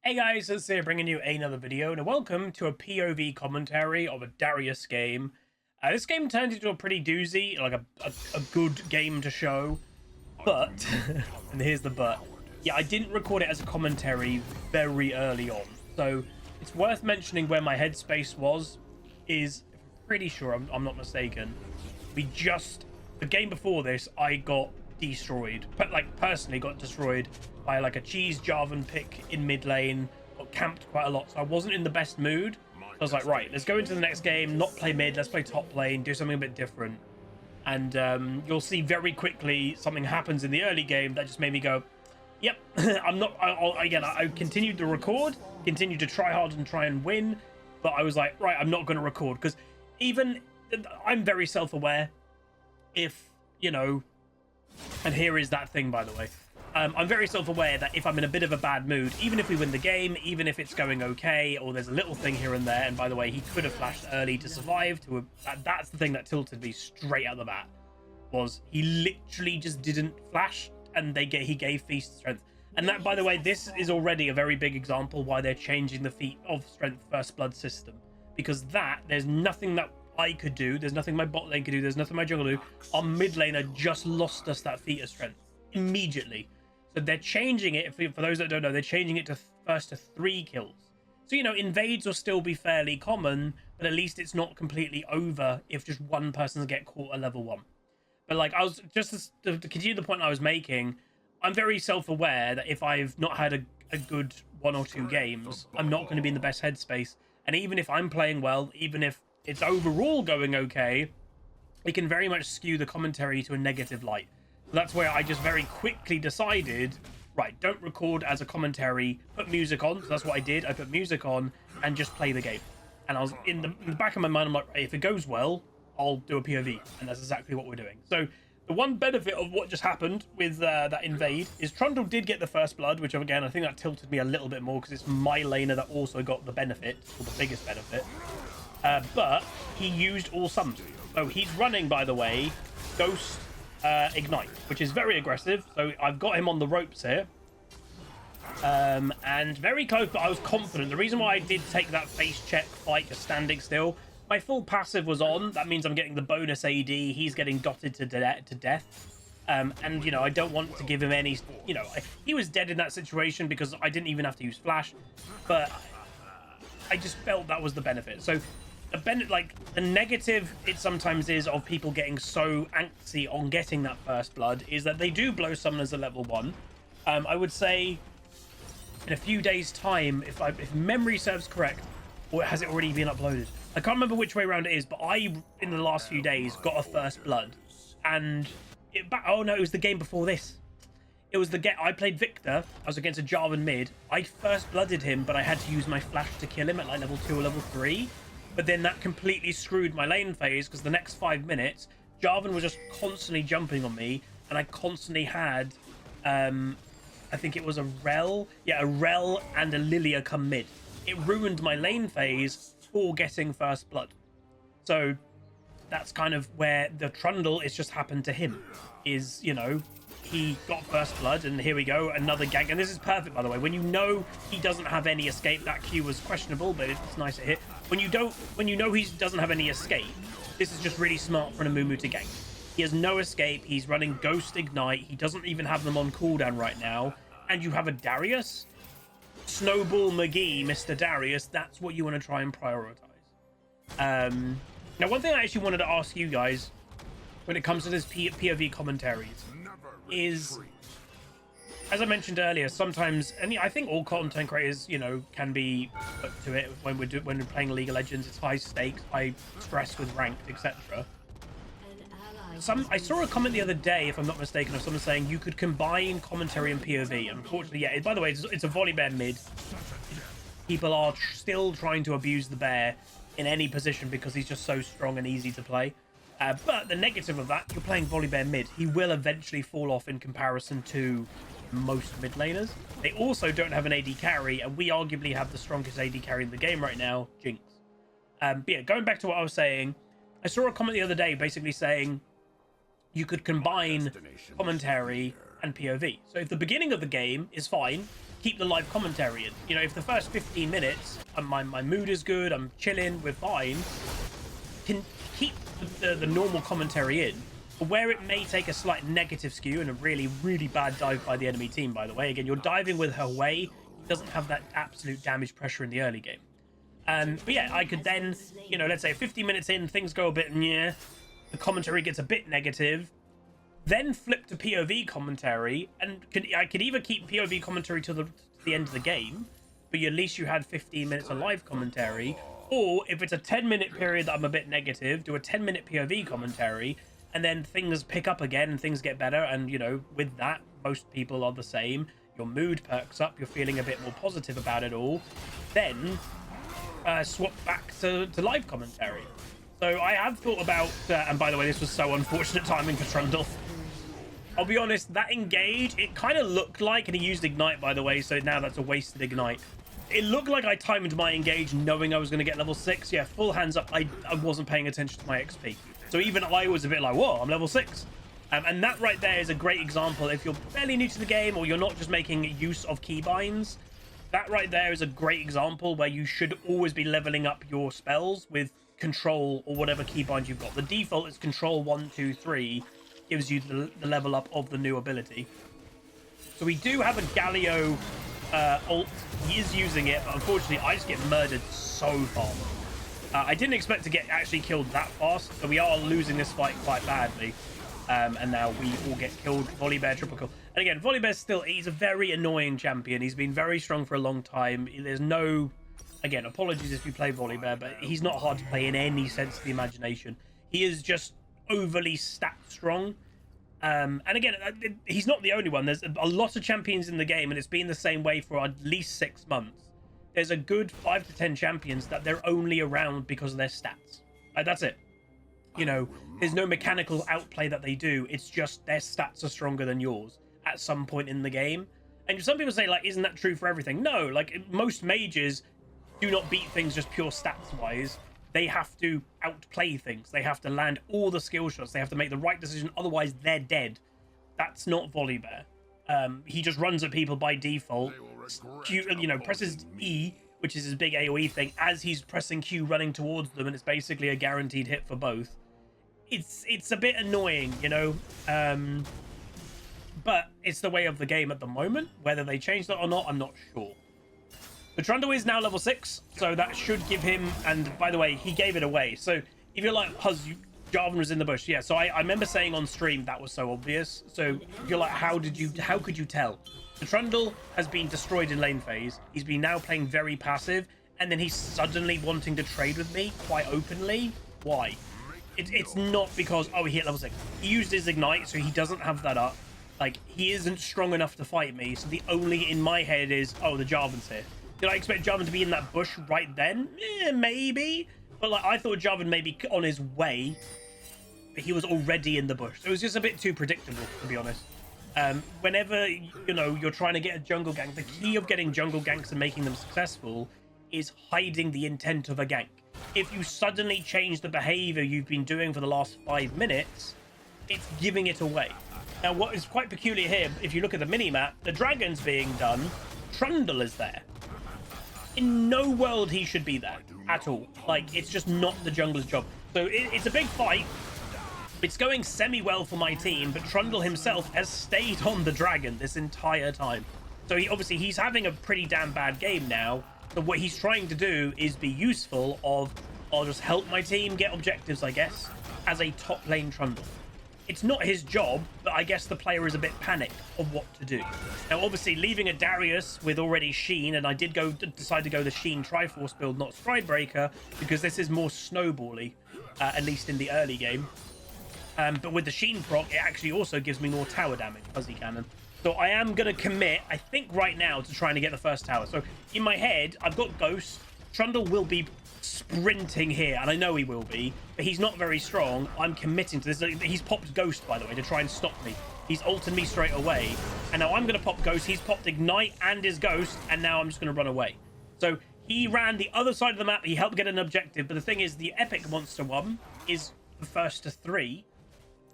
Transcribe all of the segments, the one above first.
Hey guys, it's here bringing you another video, and welcome to a POV commentary of a Darius game. This game turned into a pretty doozy, like a good game to show, but, and here's the but, yeah, I didn't record it as a commentary very early on, so it's worth mentioning where my headspace was, pretty sure I'm not mistaken, the game before this, I got destroyed, but like personally got destroyed by like a cheese Jarvan pick in mid lane, got camped quite a lot, so I wasn't in the best mood. So I was like, right, let's go into the next game, not play mid, let's play top lane, do something a bit different. And you'll see very quickly something happens in the early game that just made me go, yep, I continued to record, continued to try hard and try and win, but I was like, right, I'm not going to record, because I'm very self-aware. If, and here is that thing, by the way. I'm very self-aware that if I'm in a bit of a bad mood, even if we win the game, even if it's going okay, or there's a little thing here and there, and by the way, he could have flashed early to survive. That's the thing that tilted me straight out the bat, was he literally just didn't flash, and he gave Feast strength. And that, by the way, this is already a very big example why they're changing the Feat of Strength First Blood system, because there's nothing that I could do, there's nothing my bot lane could do, there's nothing my jungle could do. Our mid laner just lost us that Feat of Strength immediately. So they're changing it, for those that don't know, they're changing it to first to 3 kills. So, invades will still be fairly common, but at least it's not completely over if just one person's get caught at level 1. But like, I was just to continue the point I was making, I'm very self-aware that if I've not had a good 1 or 2 games, I'm not going to be in the best headspace. And even if I'm playing well, even if it's overall going okay, it can very much skew the commentary to a negative light. So that's where I just very quickly decided, right, don't record as a commentary, put music on. So that's what I did. I put music on and just play the game. And I was in the back of my mind, I'm like, if it goes well, I'll do a POV. And that's exactly what we're doing. So the one benefit of what just happened with that invade is Trundle did get the first blood, which again, I think that tilted me a little bit more because it's my laner that also got the benefit, or the biggest benefit. But he used all summons. So he's running, by the way, Ghost Ignite, which is very aggressive. So I've got him on the ropes here. And very close, but I was confident. The reason why I did take that face check fight, just standing still, my full passive was on. That means I'm getting the bonus AD. He's getting dotted to death. And, I don't want to give him any, he was dead in that situation because I didn't even have to use flash. But I just felt that was the benefit. So the negative it sometimes is of people getting so antsy on getting that first blood is that they do blow summoners at level 1. I would say in a few days time, if memory serves correct, or has it already been uploaded, I can't remember which way around it is, but I in the last few days got a first blood, and it was the game before this. It was I played Victor. I was against a Jarvan mid. I first blooded him, but I had to use my flash to kill him at like level 2 or level 3. But then that completely screwed my lane phase because the next 5 minutes, Jarvan was just constantly jumping on me, and I constantly had, I think it was a Rel. Yeah, a Rel and a Lilia come mid. It ruined my lane phase for getting first blood. So that's kind of where the Trundle, it's just happened to him. He got first blood, and here we go, another gank. And this is perfect, by the way. When you know he doesn't have any escape, that Q was questionable, but it's nice to hit. When you know he doesn't have any escape, this is just really smart for an Amumu to gank. He has no escape. He's running Ghost Ignite. He doesn't even have them on cooldown right now. And you have a Darius? Snowball McGee, Mr. Darius. That's what you want to try and prioritize. Now, one thing I actually wanted to ask you guys when it comes to this POV commentaries is, as I mentioned earlier, sometimes, and I think all content creators, can be put to it when we're playing League of Legends. It's high stakes, high stress with ranked, etc. I saw a comment the other day, if I'm not mistaken, of someone saying you could combine commentary and POV. Unfortunately, yeah. By the way, it's a Volibear mid. People are still trying to abuse the bear in any position because he's just so strong and easy to play. But the negative of that, you're playing Volibear mid. He will eventually fall off in comparison to most mid laners. They also don't have an AD carry, and we arguably have the strongest AD carry in the game right now, Jinx. But yeah, going back to what I was saying, I saw a comment the other day basically saying you could combine commentary and POV. So if the beginning of the game is fine, keep the live commentary in. You know, if the first 15 minutes, my mood is good, I'm chilling, we're fine, can keep the normal commentary in. But where it may take a slight negative skew and a really, really bad dive by the enemy team, by the way, again, you're diving with her way, doesn't have that absolute damage pressure in the early game. But yeah, I could then, you know, let's say 50 minutes in, things go a bit, yeah, the commentary gets a bit negative, then flip to POV commentary, and I could either keep POV commentary to the end of the game, but at least you had 15 minutes of live commentary, or if it's a 10-minute period that I'm a bit negative, do a 10-minute POV commentary, and then things pick up again and things get better, and, you know, with that, most people are the same. Your mood perks up, you're feeling a bit more positive about it all, then swap back to live commentary. So I have thought about, and by the way, this was so unfortunate timing for Trundle. I'll be honest, that engage, it kind of looked like, and he used Ignite, by the way, so now that's a wasted Ignite. It looked like I timed my engage knowing I was going to get level 6. Yeah, full hands up, I wasn't paying attention to my XP. So even I was a bit like, whoa, I'm level 6. And that right there is a great example. If you're fairly new to the game or you're not just making use of keybinds, that right there is a great example where you should always be leveling up your spells with control or whatever keybind you've got. The default is control 1, 2, 3, gives you the level up of the new ability. So we do have a Galio ult. He is using it, but unfortunately I just get murdered so fast. I didn't expect to get actually killed that fast, so we are losing this fight quite badly. And now we all get killed. Volibear triple kill. And again, Volibear's still, he's a very annoying champion. He's been very strong for a long time. There's no, again, apologies if you play Volibear, but he's not hard to play in any sense of the imagination. He is just overly stat strong. And again, he's not the only one. There's a lot of champions in the game, and it's been the same way for at least 6 months. There's a good 5 to 10 champions that they're only around because of their stats. That's it. You know, there's no mechanical outplay that they do. It's just their stats are stronger than yours at some point in the game. And some people say, like, isn't that true for everything? No, like, most mages do not beat things just pure stats-wise. They have to outplay things. They have to land all the skill shots. They have to make the right decision. Otherwise, they're dead. That's not Volibear. He just runs at people by default. Q, you know, presses E, which is his big AoE thing, as he's pressing Q running towards them, and it's basically a guaranteed hit for both. It's a bit annoying, you know, but it's the way of the game at the moment. Whether they change that or not, I'm not sure. But Trundle is now level 6, so that should give him, and by the way, he gave it away. So if you're like, Huz, Jarvan was in the bush. Yeah, so I remember saying on stream that was so obvious. So if you're like, how could you tell? The Trundle has been destroyed in lane phase. He's been now playing very passive, and then he's suddenly wanting to trade with me quite openly. Why? It's not because, oh, he hit level 6. He used his Ignite, so he doesn't have that up. Like, he isn't strong enough to fight me, so the only in my head is, oh, the Jarvan's here. Did I expect Jarvan to be in that bush right then? maybe. But, like, I thought Jarvan may be on his way, but he was already in the bush. So it was just a bit too predictable, to be honest. Whenever, you know, you're trying to get a jungle gank, the key of getting jungle ganks and making them successful is hiding the intent of a gank. If you suddenly change the behavior you've been doing for the last 5 minutes, it's giving it away. Now, what is quite peculiar here, if you look at the mini-map, the dragon's being done, Trundle is there. In no world he should be there at all. Like, it's just not the jungler's job. So it's a big fight. It's going semi-well for my team, but Trundle himself has stayed on the dragon this entire time. So he's having a pretty damn bad game now. So what he's trying to do is be useful of, I'll just help my team get objectives, I guess, as a top lane Trundle. It's not his job, but I guess the player is a bit panicked of what to do. Now, obviously, leaving a Darius with already Sheen, and I did decide to go the Sheen Triforce build, not Stridebreaker, because this is more snowbally, at least in the early game. But with the Sheen proc, it actually also gives me more tower damage, Fuzzy Cannon. So I am going to commit, I think right now, to trying to get the first tower. So in my head, I've got Ghost. Trundle will be sprinting here, and I know he will be, but he's not very strong. I'm committing to this. He's popped Ghost, by the way, to try and stop me. He's ulted me straight away. And now I'm going to pop Ghost. He's popped Ignite and his Ghost, and now I'm just going to run away. So he ran the other side of the map. He helped get an objective, but the thing is, the Epic Monster one is the first to 3.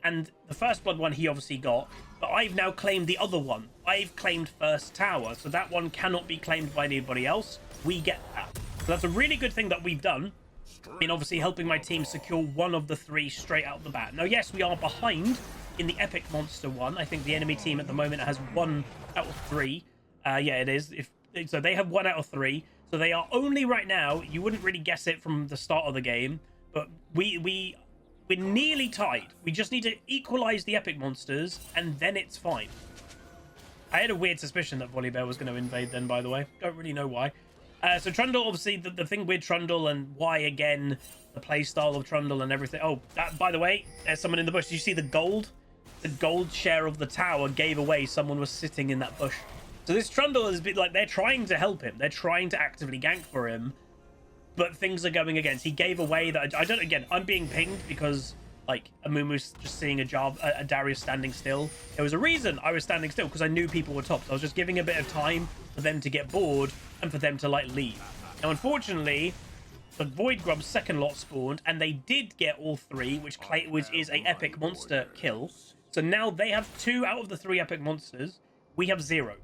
And the first blood one he obviously got. but I've now claimed the other one. I've claimed first tower, so that one cannot be claimed by anybody else. We get that. So that's a really good thing that we've done in obviously helping my team secure one of the 3 straight out the bat. Now, yes, we are behind in the epic monster one. I think the enemy team at the moment has 1 out of 3. Yeah, it is. So they have 1 out of 3. So they are only right now, you wouldn't really guess it from the start of the game, but we're nearly tied. We just need to equalize the epic monsters, and then it's fine. I had a weird suspicion that Volibear was going to invade then, by the way. Don't really know why. So Trundle, obviously, the thing with Trundle and why, again, the playstyle of Trundle and everything. Oh, by the way, there's someone in the bush. Did you see the gold? The gold share of the tower gave away someone was sitting in that bush. So this Trundle is a bit like, they're trying to help him. They're trying to actively gank for him. But things are going against. He gave away that. I don't. Again, I'm being pinged because like Amumu's just seeing a Darius standing still. There was a reason I was standing still because I knew people were top. So I was just giving a bit of time for them to get bored and for them to like leave. Now, unfortunately, the Void Grub's second lot spawned, and they did get all 3, which is a epic monster kill. So now they have 2 out of the 3 epic monsters. We have 0.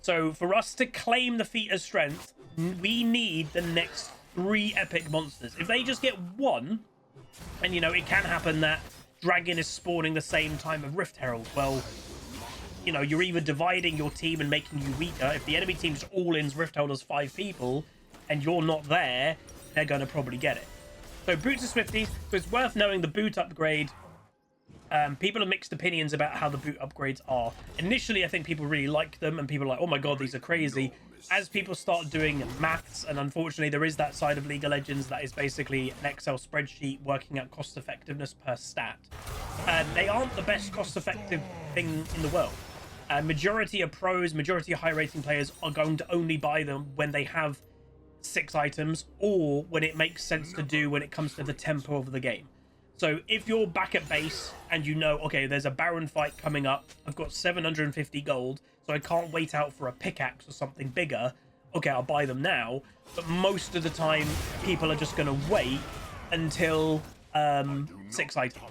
So for us to claim the feat of strength, we need the next 3 epic monsters. If they just get 1, and you know, it can happen that Dragon is spawning the same time of Rift Herald. Well, you know, you're either dividing your team and making you weaker. If the enemy team just all-ins Rift Herald as 5 people, and you're not there, they're going to probably get it. So boots are Swifties, so it's worth knowing the boot upgrade. People have mixed opinions about how the boot upgrades are. Initially, I think people really like them, and people are like, oh my god, these are crazy. As people start doing maths, and unfortunately there is that side of League of Legends that is basically an Excel spreadsheet working out cost effectiveness per stat. They aren't the best cost effective thing in the world. Majority of pros, majority of high rating players are going to only buy them when they have 6 items, or when it makes sense to do when it comes to the tempo of the game. So if you're back at base and you know, okay, there's a Baron fight coming up, I've got 750 gold, so I can't wait out for a pickaxe or something bigger, okay, I'll buy them now. But most of the time, people are just going to wait until 6 items.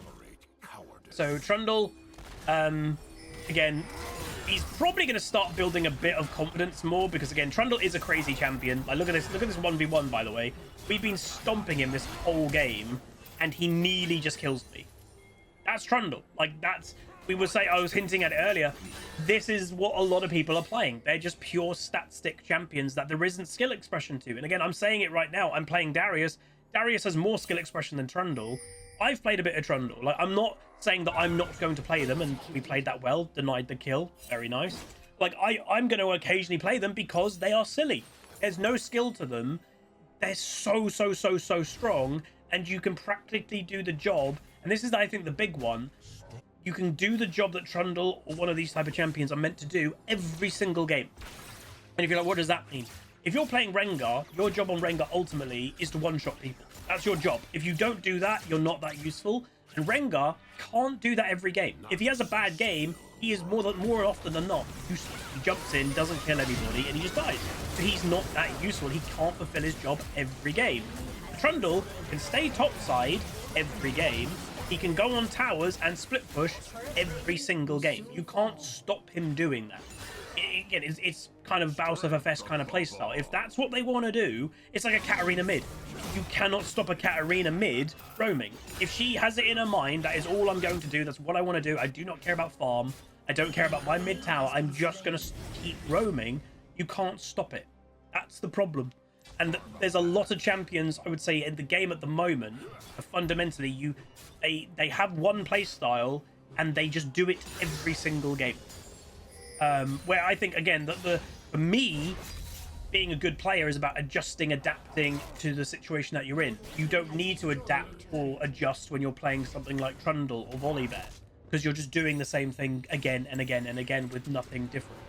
So Trundle, again, he's probably going to start building a bit of confidence more, because again, Trundle is a crazy champion. Like, look at this 1v1, by the way. We've been stomping him this whole game, and he nearly just kills me. That's Trundle. Like, that's, we would say, I was hinting at it earlier, this is what a lot of people are playing. They're just pure stat stick champions that there isn't skill expression to. And again, I'm saying it right now, I'm playing Darius. Darius has more skill expression than Trundle. I've played a bit of Trundle. Like, I'm not saying that I'm not going to play them, and we played that well, denied the kill, very nice. Like, I'm going to occasionally play them because they are silly. There's no skill to them. They're so strong, and you can practically do the job. And this is, I think, the big one. You can do the job that Trundle or one of these type of champions are meant to do every single game. And if you're like, what does that mean? If you're playing Rengar, your job on Rengar ultimately is to one-shot people. That's your job. If you don't do that, you're not that useful. And Rengar can't do that every game. If he has a bad game, he is more often than not useless. He jumps in, doesn't kill anybody, and he just dies. So he's not that useful. He can't fulfill his job every game. Trundle can stay topside every game. He can go on towers and split push every single game. You can't stop him doing that. Again, it's kind of Baus of FS kind of playstyle. If that's what they want to do, it's like a Katarina mid. You cannot stop a Katarina mid roaming. If she has it in her mind, that is all I'm going to do, that's what I want to do, I do not care about farm, I don't care about my mid tower, I'm just going to keep roaming, you can't stop it. That's the problem. And there's a lot of champions, I would say, in the game at the moment, fundamentally, they have one playstyle, and they just do it every single game. Where I think, again, that for me, being a good player is about adjusting, adapting to the situation that you're in. You don't need to adapt or adjust when you're playing something like Trundle or Volibear, because you're just doing the same thing again and again and again with nothing different.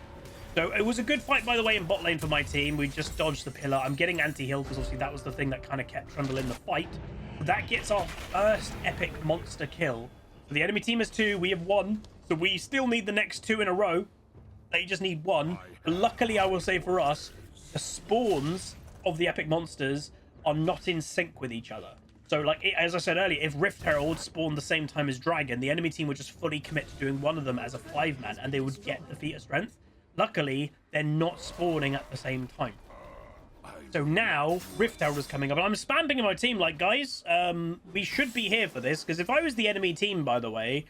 So it was a good fight, by the way, in bot lane for my team. We just dodged the pillar. I'm getting anti-heal because obviously that was the thing that kind of kept Trundle in the fight. That gets our first epic monster kill. So the enemy team has 2, we have 1. So we still need the next 2 in a row. They just need 1. But luckily, I will say for us, the spawns of the epic monsters are not in sync with each other. So, like, as I said earlier, if Rift Herald spawned the same time as Dragon, the enemy team would just fully commit to doing one of them as a 5-man, and they would get the feat of strength. Luckily, they're not spawning at the same time. So now, Rift Herald is coming up, and I'm spamming in my team, like, guys, we should be here for this, because if I was the enemy team, by the way,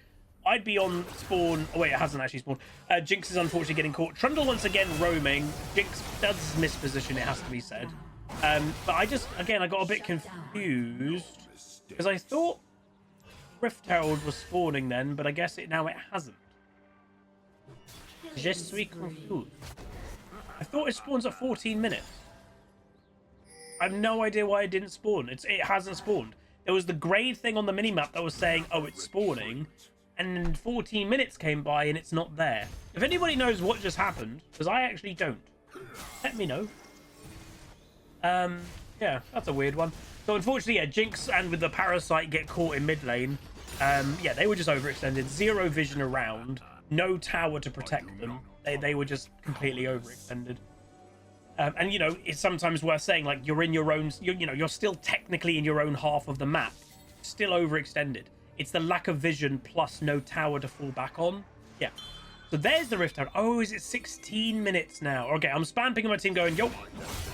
I'd be on spawn. Oh, wait, it hasn't actually spawned. Jinx is unfortunately getting caught. Trundle once again roaming. Jinx does miss position, it has to be said. But I just, again, I got a bit confused because I thought Rift Herald was spawning then, but I guess now it hasn't. Je suis confused. I thought it spawns at 14 minutes. I have no idea why it didn't spawn. It hasn't spawned. There was the grade thing on the minimap that was saying, oh, it's spawning. And then 14 minutes came by and it's not there. If anybody knows what just happened, because I actually don't, let me know. Yeah, that's a weird one. So unfortunately, yeah, Jinx and with the Parasite get caught in mid lane. Yeah, they were just overextended. Zero vision around. No tower to protect them. They were just completely overextended. And, you know, it's sometimes worth saying, like, you're in your own... you're still technically in your own half of the map. Still overextended. It's the lack of vision plus no tower to fall back on. Yeah. So there's the Rift Herald. Oh, is it 16 minutes now? Okay, I'm spamming my team going, yo,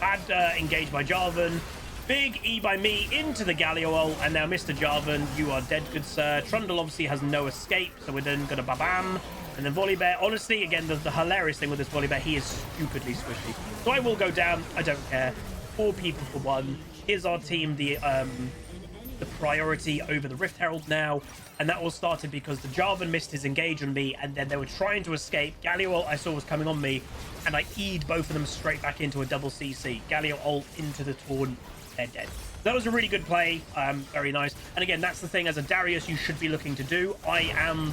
bad engage by Jarvan. Big E by me into the Galio ult, and now Mr. Jarvan, you are dead, good sir. Trundle obviously has no escape, so we're then gonna ba-bam. And then Volibear, honestly, again, the hilarious thing with this Volibear, he is stupidly squishy. So I will go down, I don't care. 4 people for 1. Here's our team, the priority over the Rift Herald now, and that all started because the Jarvan missed his engage on me, and then they were trying to escape. Galio ult I saw was coming on me, and I E'd both of them straight back into a double CC. Galio ult into the taunt, they're dead. That was a really good play, very nice. And again, that's the thing as a Darius you should be looking to do. I am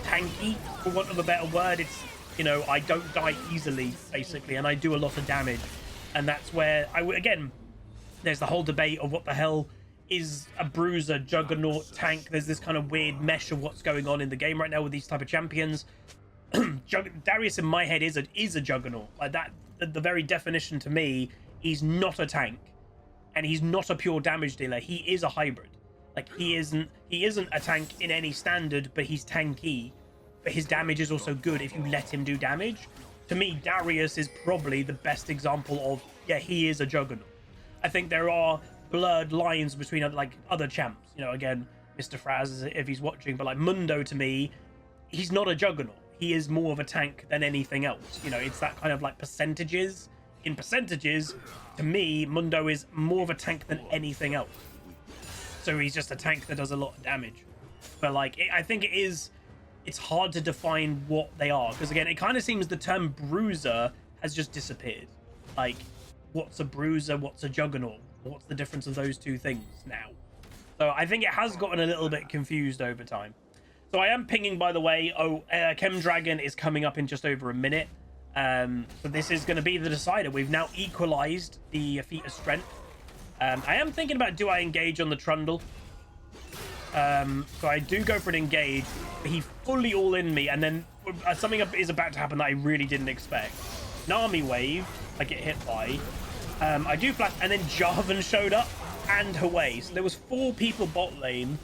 tanky, for want of a better word. It's, you know, I don't die easily, basically, and I do a lot of damage. And that's where, again, there's the whole debate of what the hell is a bruiser, juggernaut, tank. There's this kind of weird mesh of what's going on in the game right now with these type of champions. Darius in my head is a juggernaut. Like that, the very definition to me, he's not a tank, and he's not a pure damage dealer. He is a hybrid. Like he isn't a tank in any standard, but he's tanky. But his damage is also good if you let him do damage. To me, Darius is probably the best example of, yeah, he is a juggernaut. I think there are blurred lines between other champs, you know, again, Mr. Fraz if he's watching, but like Mundo, to me, he's not a juggernaut. He is more of a tank than anything else. You know, it's that kind of like percentages. In percentages, to me, Mundo is more of a tank than anything else. So he's just a tank that does a lot of damage. But like, I think it's hard to define what they are, because again, it kind of seems the term bruiser has just disappeared. Like, what's a bruiser, what's a juggernaut? What's the difference of those two things now? So I think it has gotten a little bit confused over time. So I am pinging, by the way. Oh, Chem Dragon is coming up in just over a minute. So this is going to be the decider. We've now equalized the feat of strength. I am thinking about, do I engage on the Trundle? So I do go for an engage, but he fully all in me, and then something is about to happen that I really didn't expect. Nami wave, I get hit by. I do flash, and then Jarvan showed up and Hwei. So there was 4 people bot lane.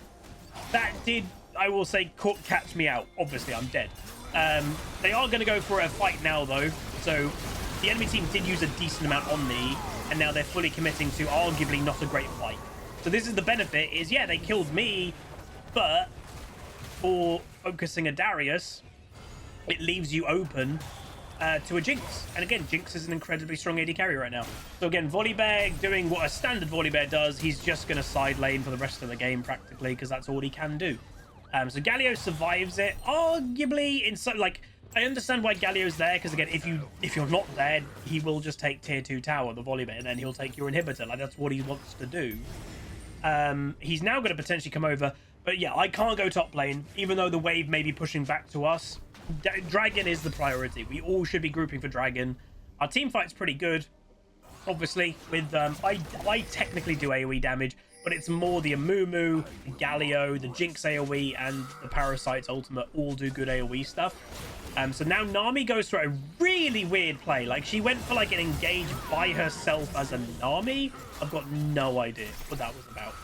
That did, I will say, catch me out. Obviously, I'm dead. They are going to go for a fight now, though. So the enemy team did use a decent amount on me, and now they're fully committing to arguably not a great fight. So this is the benefit, is, yeah, they killed me, but for focusing a Darius, it leaves you open to a Jinx. And again, Jinx is an incredibly strong AD carry right now. So again, Volibear doing what a standard Volibear does. He's just going to side lane for the rest of the game, practically, because that's all he can do. So Galio survives it, arguably, in so, like, I understand why Galio's there, because again, if you're not there, he will just take tier 2 tower, the Volibear, and then he'll take your inhibitor. Like, that's what he wants to do. He's now going to potentially come over, but yeah, I can't go top lane, even though the wave may be pushing back to us. Dragon is the priority. We all should be grouping for Dragon. Our team fight's pretty good, obviously, with I technically do AoE damage, but it's more the Amumu, the Galio, the Jinx AoE, and the Parasite's ultimate all do good AoE stuff. So now Nami goes for a really weird play. Like, she went for like an engage by herself as a Nami. I've got no idea what that was about.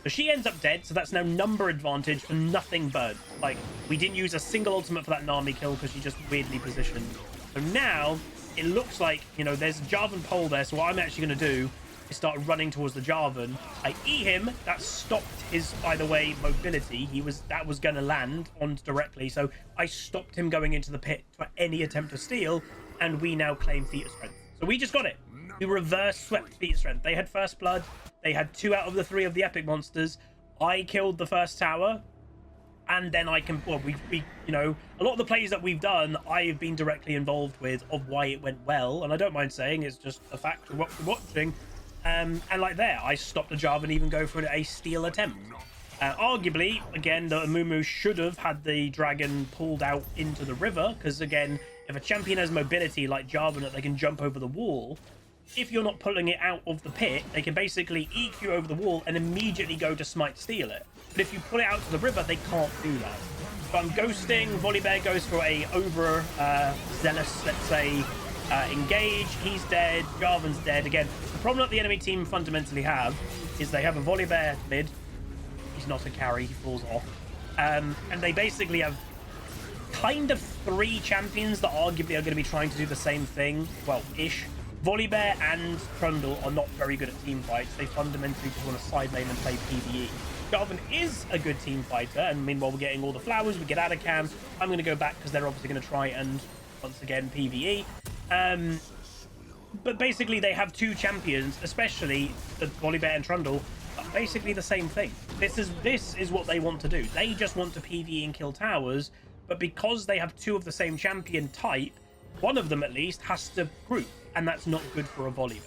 So she ends up dead, so that's now number advantage for nothing but. Like, we didn't use a single ultimate for that Nami kill because she just weirdly positioned. So now, it looks like, you know, there's a Jarvan pole there, so what I'm actually going to do is start running towards the Jarvan. I E him, that stopped his, by the way, mobility. That was going to land on directly, so I stopped him going into the pit for any attempt to steal, and we now claim Feat of Strength. So we just got it. We reverse swept Feat of Strength. They had first blood. They had 2 out of the 3 of the epic monsters. I killed the first tower, and then I can, well, we you know, a lot of the plays that we've done, I've been directly involved with of why it went well, and I don't mind saying it's just a fact of what we're watching. And like there, I stopped the Jarvan even go for a steal attempt. Arguably, again, the Amumu should have had the dragon pulled out into the river, because again, if a champion has mobility like Jarvan that they can jump over the wall, if you're not pulling it out of the pit, they can basically EQ over the wall and immediately go to smite steal it. But if you pull it out to the river, they can't do that. So I'm ghosting. Volibear goes for a over zealous, let's say, engage. He's dead. Jarvan's dead. Again, the problem that the enemy team fundamentally have is they have a Volibear mid. He's not a carry. He falls off. And they basically have kind of 3 champions that arguably are going to be trying to do the same thing. Well, ish. Volibear and Trundle are not very good at team fights. They fundamentally just want to side lane and play PvE. Jarvan is a good team fighter, and meanwhile we're getting all the flowers, we get out of cam. I'm going to go back because they're obviously going to try and, once again, PvE. But basically they have 2 champions, especially the Volibear and Trundle, are basically the same thing. This is what they want to do. They just want to PvE and kill towers, but because they have 2 of the same champion type, one of them at least has to group, and that's not good for a Volibear.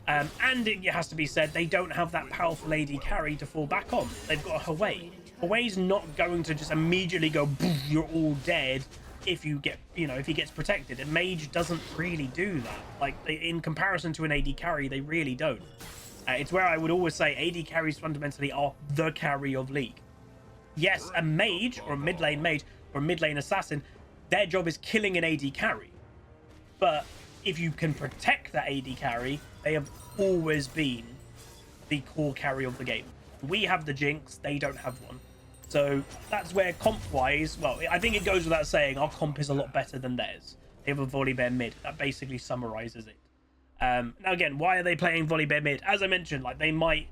And it has to be said, they don't have that powerful AD carry to fall back on. They've got a Hwei. Hwei's not going to just immediately go, you're all dead if you get, you know, if he gets protected. A mage doesn't really do that. Like, in comparison to an AD carry, they really don't. It's where I would always say AD carries fundamentally are the carry of League. Yes, a mage, or a mid lane mage, or a mid lane assassin, their job is killing an AD carry. But if you can protect that AD carry, they have always been the core carry of the game. We have the Jinx, they don't have one. So that's where comp-wise, well, I think it goes without saying, our comp is a lot better than theirs. They have a Volibear mid. That basically summarizes it. Now again, why are they playing Volibear mid? As I mentioned, like, they might,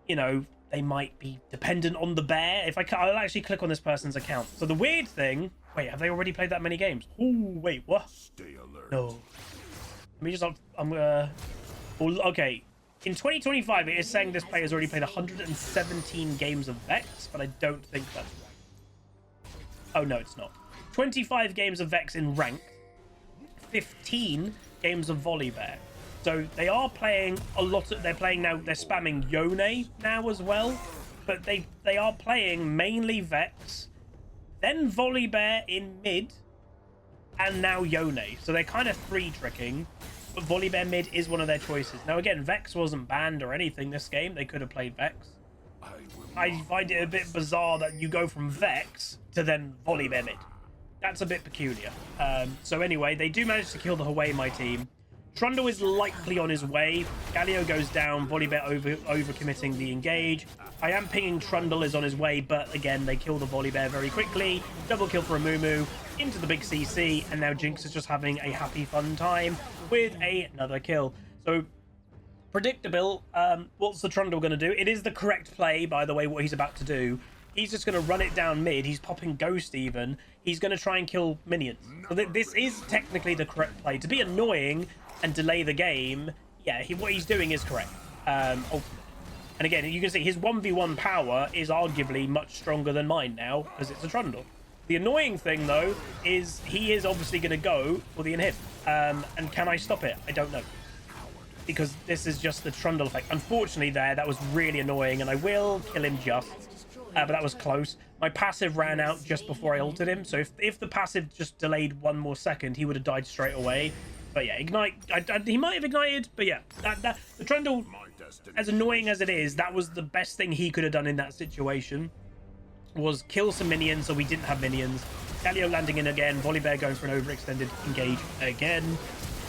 you know, they might be dependent on the bear. If I'll actually click on this person's account. So the weird thing, wait, have they already played that many games? Oh, wait, what? Stay alert. No. Let me just, okay. In 2025, it is saying this player has already played 117 games of Vex, but I don't think that's right. Oh, no, it's not. 25 games of Vex in ranked, 15 games of Volibear. So they are playing a lot of, they're playing now, they're spamming Yone now as well, but they are playing mainly Vex, then Volibear in mid, and now Yone. So they're kind of 3-tricking. But Volibear mid is one of their choices. Now again, Vex wasn't banned or anything this game. They could have played Vex. I find it a bit bizarre that you go from Vex to then Volibear mid. That's a bit peculiar. So anyway, they do manage to kill the Hwei, my team. Trundle is likely on his way. Galio goes down. Volibear over-committing the engage. I am pinging Trundle is on his way, but again, they kill the Volibear very quickly. Double kill for Amumu into the big CC, and now Jinx is just having a happy, fun time with another kill. So, predictable. What's the Trundle going to do? It is the correct play, by the way, what he's about to do. He's just going to run it down mid. He's popping Ghost even. He's going to try and kill minions. So this is technically the correct play. To be annoying and delay the game, yeah, what he's doing is correct. Ultimately. And again, you can see his 1v1 power is arguably much stronger than mine now, because it's a Trundle. The annoying thing, though, is he is obviously going to go for the inhib. And can I stop it? I don't know. Because this is just the Trundle effect. Unfortunately that was really annoying, and I will kill him just. But that was close. My passive ran out just before I ulted him, so if the passive just delayed 1 more second, he would have died straight away. But yeah, ignite. He might have ignited, but yeah, the Trundle, as annoying as it is, that was the best thing he could have done in that situation. Was kill some minions, so we didn't have minions. Galio landing in again. Volibear going for an overextended engage again,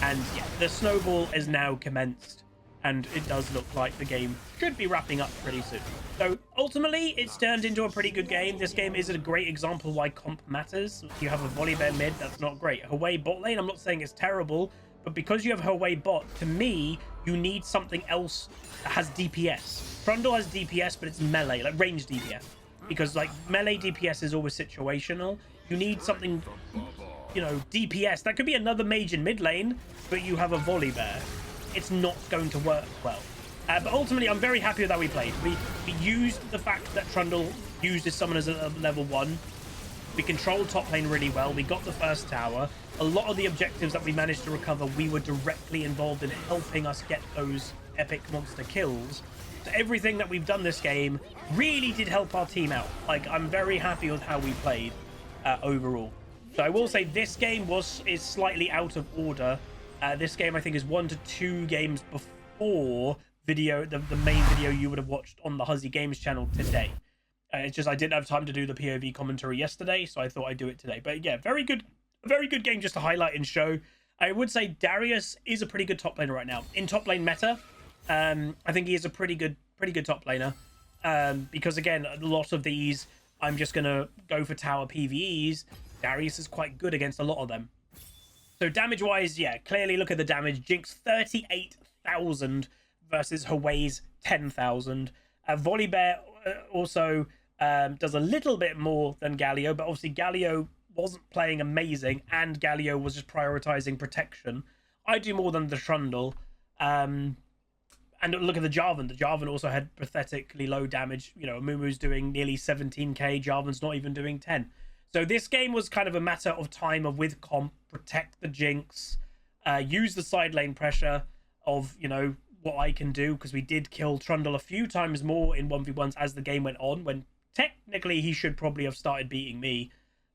and yeah, the snowball is now commenced. and it does look like the game should be wrapping up pretty soon. So ultimately, it's turned into a pretty good game. This game is a great example why comp matters. You have a Volibear mid, that's not great. Hwei bot lane, I'm not saying it's terrible, but because you have Hwei bot, to me, you need something else that has DPS. Trundle has DPS, but it's melee, like range DPS. Because like melee DPS is always situational. You need something, you know, DPS. That could be another mage in mid lane, but you have a Volibear. It's not going to work well. But ultimately, I'm very happy with how we played. We used the fact that Trundle used his summon as a level 1. We controlled top lane really well. We got the first tower. A lot of the objectives that we managed to recover, we were directly involved in helping us get those epic monster kills. So everything that we've done this game really did help our team out. Like, I'm very happy with how we played overall. So I will say this game is slightly out of order. This game, I think, is 1 to 2 games before the main video you would have watched on the Huzzy Games channel today. It's just I didn't have time to do the POV commentary yesterday, so I thought I'd do it today. But yeah, very good game just to highlight and show. I would say Darius is a pretty good top laner right now. In top lane meta, I think he is a pretty good top laner. Because again, a lot of these, I'm just going to go for tower PvEs. Darius is quite good against a lot of them. So damage-wise, yeah, clearly look at the damage. Jinx 38,000 versus Hwei's 10,000. Volibear also does a little bit more than Galio, but obviously Galio wasn't playing amazing, and Galio was just prioritizing protection. I do more than the Trundle. And look at the Jarvan. The Jarvan also had pathetically low damage. You know, Amumu's doing nearly 17k. Jarvan's not even doing 10. So this game was kind of a matter of time of with comp, protect the Jinx, use the side lane pressure of, you know, what I can do, because we did kill Trundle a few times more in 1v1s as the game went on, when technically he should probably have started beating me.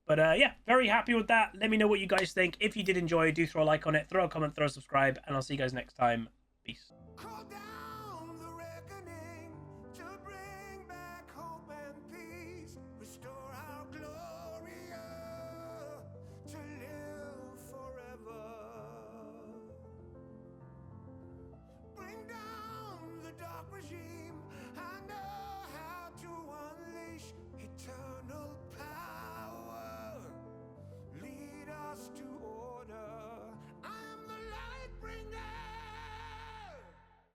But yeah, very happy with that. Let me know what you guys think. If you did enjoy, do throw a like on it, throw a comment, throw a subscribe, and I'll see you guys next time. Peace.